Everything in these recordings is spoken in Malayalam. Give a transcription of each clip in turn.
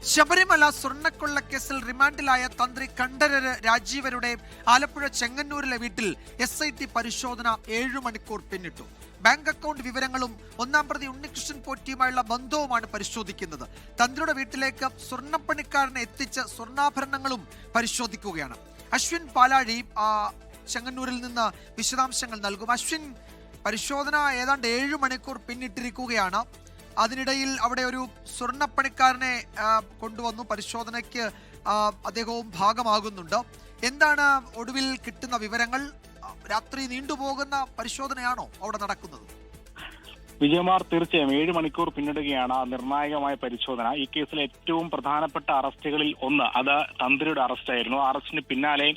ശബരിമല സ്വർണ്ണക്കൊള്ളക്കേസിൽ റിമാൻഡിലായ തന്ത്രി കണ്ഠരര് രാജീവരുടെ ആലപ്പുഴ ചെങ്ങന്നൂരിലെ വീട്ടിൽ SIT പരിശോധന 7 മണിക്കൂർ പിന്നിട്ടു. ബാങ്ക് അക്കൗണ്ട് വിവരങ്ങളും ഒന്നാം പ്രതി ഉണ്ണികൃഷ്ണൻ പോറ്റിയുമായുള്ള ബന്ധവുമാണ് പരിശോധിക്കുന്നത്. തന്ത്രിയുടെ വീട്ടിലേക്ക് സ്വർണ്ണപ്പണിക്കാരനെ എത്തിച്ച് സ്വർണ്ണാഭരണങ്ങളും പരിശോധിക്കുകയാണ്. അശ്വിൻ പാലാഴി ചെങ്ങന്നൂരിൽ നിന്ന് വിശദാംശങ്ങൾ നൽകും. അശ്വിൻ, പരിശോധന ഏതാണ്ട് 7 മണിക്കൂർ പിന്നിട്ടിരിക്കുകയാണ്. അതിനിടയിൽ അവിടെ ഒരു സ്വർണ്ണപ്പണിക്കാരനെ കൊണ്ടുവന്നു. പരിശോധനയ്ക്ക് അദ്ദേഹവും ഭാഗമാകുന്നുണ്ട്. എന്താണ് ഒടുവിൽ കിട്ടുന്ന വിവരങ്ങൾ? രാത്രി നീണ്ടുപോകുന്ന പരിശോധനയാണോ അവിടെ നടക്കുന്നത്? വിജയകുമാർ, തീർച്ചയായും 7 മണിക്കൂർ പിന്നിടുകയാണ് നിർണായകമായ പരിശോധന. ഈ കേസിലെ ഏറ്റവും പ്രധാനപ്പെട്ട അറസ്റ്റുകളിൽ ഒന്ന് അത് തന്ത്രിയുടെ അറസ്റ്റായിരുന്നു. അറസ്റ്റിന് പിന്നാലെ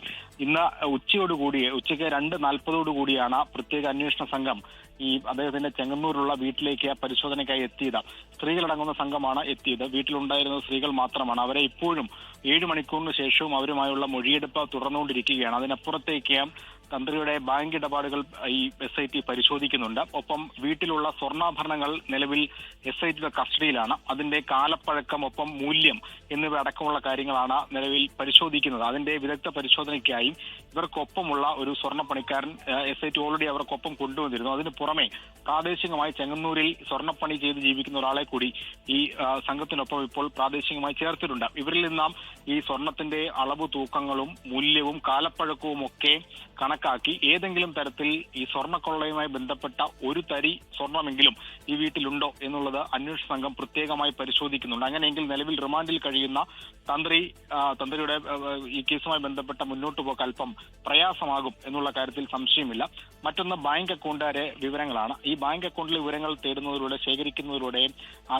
ഇന്ന് ഉച്ചയ്ക്ക് 2:40 പ്രത്യേക അന്വേഷണ സംഘം അദ്ദേഹത്തിന്റെ ചെങ്ങന്നൂരിലുള്ള വീട്ടിലേക്ക് പരിശോധനയ്ക്കായി എത്തിയത്. സ്ത്രീകളടങ്ങുന്ന സംഘമാണ് എത്തിയത്. വീട്ടിലുണ്ടായിരുന്ന സ്ത്രീകൾ മാത്രമാണ്. അവരെ ഇപ്പോഴും 7 മണിക്കൂറിന് ശേഷവും അവരുമായുള്ള മൊഴിയെടുപ്പ് തുടർന്നുകൊണ്ടിരിക്കുകയാണ്. അതിനപ്പുറത്തേക്ക് തന്ത്രിയുടെ ബാങ്ക് ഇടപാടുകൾ ഈ SIT പരിശോധിക്കുന്നുണ്ട്. ഒപ്പം വീട്ടിലുള്ള സ്വർണ്ണാഭരണങ്ങൾ നിലവിൽ SITയുടെ കസ്റ്റഡിയിലാണ്. അതിന്റെ കാലപ്പഴക്കം, ഒപ്പം മൂല്യം എന്നിവ അടക്കമുള്ള കാര്യങ്ങളാണ് നിലവിൽ പരിശോധിക്കുന്നത്. അതിന്റെ വിദഗ്ധ പരിശോധനയ്ക്കായി ഇവർക്കൊപ്പമുള്ള ഒരു സ്വർണ്ണപ്പണിക്കാരൻ SIT ഓൾറെഡി അവർക്കൊപ്പം കൊണ്ടുവന്നിരുന്നു. അതിന് പുറമെ പ്രാദേശികമായി ചെങ്ങന്നൂരിൽ സ്വർണ്ണപ്പണി ചെയ്ത് ജീവിക്കുന്ന ഒരാളെ കൂടി ഈ സംഘത്തിനൊപ്പം ഇപ്പോൾ പ്രാദേശികമായി ചേർത്തിട്ടുണ്ട്. ഇവരിൽ നിന്നും ഈ സ്വർണത്തിന്റെ അളവ്, തൂക്കങ്ങളും മൂല്യവും കാലപ്പഴക്കവും ഒക്കെ കണക്കാക്കി ഏതെങ്കിലും തരത്തിൽ ഈ സ്വർണ്ണക്കൊള്ളയുമായി ബന്ധപ്പെട്ട ഒരു തരി സ്വർണമെങ്കിലും ഈ വീട്ടിലുണ്ടോ എന്നുള്ളത് അന്വേഷണ സംഘം പ്രത്യേകമായി പരിശോധിക്കുന്നുണ്ട്. അങ്ങനെയെങ്കിൽ നിലവിൽ റിമാൻഡിൽ കഴിയുന്ന തന്ത്രിയുടെ ഈ കേസുമായി ബന്ധപ്പെട്ട മുന്നോട്ട് പോക്ക് അല്പം പ്രയാസമാകും എന്നുള്ള കാര്യത്തിൽ സംശയമില്ല. മറ്റൊന്ന് ബാങ്ക് അക്കൗണ്ടിലെ വിവരങ്ങളാണ്. ഈ ബാങ്ക് അക്കൗണ്ടിലെ വിവരങ്ങൾ തേടുന്നതിലൂടെ, ശേഖരിക്കുന്നതിലൂടെ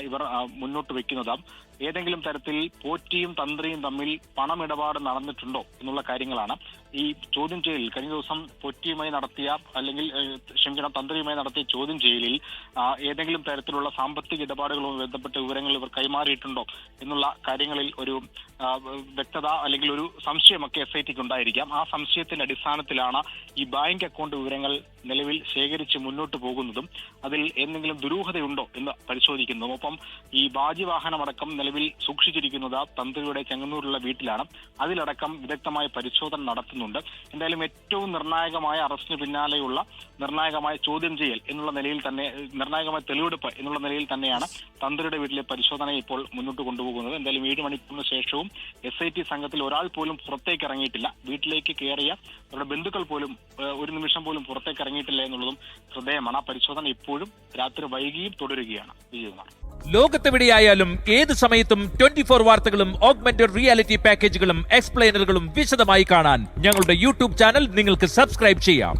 ഇവർ മുന്നോട്ട് വെക്കുന്നത് ഏതെങ്കിലും തരത്തിൽ പോറ്റിയും തന്ത്രിയും തമ്മിൽ പണമിടപാട് നടന്നിട്ടുണ്ടോ എന്നുള്ള കാര്യങ്ങളാണ്. ഈ ചോദ്യം ചെയ്യലിൽ കഴിഞ്ഞ ദിവസം തന്ത്രിയുമായി നടത്തിയ ചോദ്യം ചെയ്യലിൽ ഏതെങ്കിലും തരത്തിലുള്ള സാമ്പത്തിക ഇടപാടുകളുമായി ബന്ധപ്പെട്ട വിവരങ്ങൾ ഇവർ കൈമാറിയിട്ടുണ്ടോ എന്നുള്ള കാര്യങ്ങളിൽ ഒരു വ്യക്തത അല്ലെങ്കിൽ ഒരു സംശയമൊക്കെ SITക്ക് ഉണ്ടായിരിക്കാം. ആ സംശയത്തിന്റെ അടിസ്ഥാനത്തിലാണ് ഈ ബാങ്ക് അക്കൗണ്ട് വിവരങ്ങൾ നിലവിൽ ശേഖരിച്ച് മുന്നോട്ട് പോകുന്നതും അതിൽ എന്തെങ്കിലും ദുരൂഹതയുണ്ടോ എന്ന് പരിശോധിക്കുന്നതും. ഒപ്പം ഈ വാഹനമടക്കം നിലവിൽ സൂക്ഷിച്ചിരിക്കുന്നത് തന്ത്രിയുടെ ചെങ്ങന്നൂരിലുള്ള വീട്ടിലാണ്. അതിലടക്കം വിദഗ്ധമായ പരിശോധന നടത്തുന്നുണ്ട്. എന്തായാലും ഏറ്റവും നിർണായകമായ അറസ്റ്റിന് പിന്നാലെയുള്ള നിർണായകമായ ചോദ്യം ചെയ്യൽ എന്നുള്ള നിലയിൽ തന്നെ, നിർണായകമായ തെളിവെടുപ്പ് എന്നുള്ള നിലയിൽ തന്നെയാണ് തന്ത്രിയുടെ വീട്ടിലെ പരിശോധന ഇപ്പോൾ മുന്നോട്ട് കൊണ്ടുപോകുന്നത്. എന്തായാലും 7 മണിക്കൂറിന് ശേഷവും SIT സംഘത്തിൽ ഒരാൾ പോലും പുറത്തേക്ക് ഇറങ്ങിയിട്ടില്ല. വീട്ടിലേക്ക് കയറിയ അവരുടെ ബന്ധുക്കൾ പോലും ഒരു നിമിഷം പോലും പുറത്തേക്ക് ഇറങ്ങിയിട്ടില്ല എന്നുള്ളതും ശ്രദ്ധേയമാണ്. ആ പരിശോധന ഇപ്പോഴും രാത്രി വൈകിയും തുടരുകയാണ്. വിജയകുമാർ, ലോകത്തെവിടെയായാലും ഏത് സമയത്തും 24 വാർത്തകളും ഓഗ്മെന്റഡ് റിയാലിറ്റി പാക്കേജുകളും എക്സ്പ്ലെയിനറുകളും വിശദമായി കാണാൻ ഞങ്ങളുടെ YouTube ചാനൽ നിങ്ങൾക്ക് സബ്സ്ക്രൈബ് ചെയ്യാം.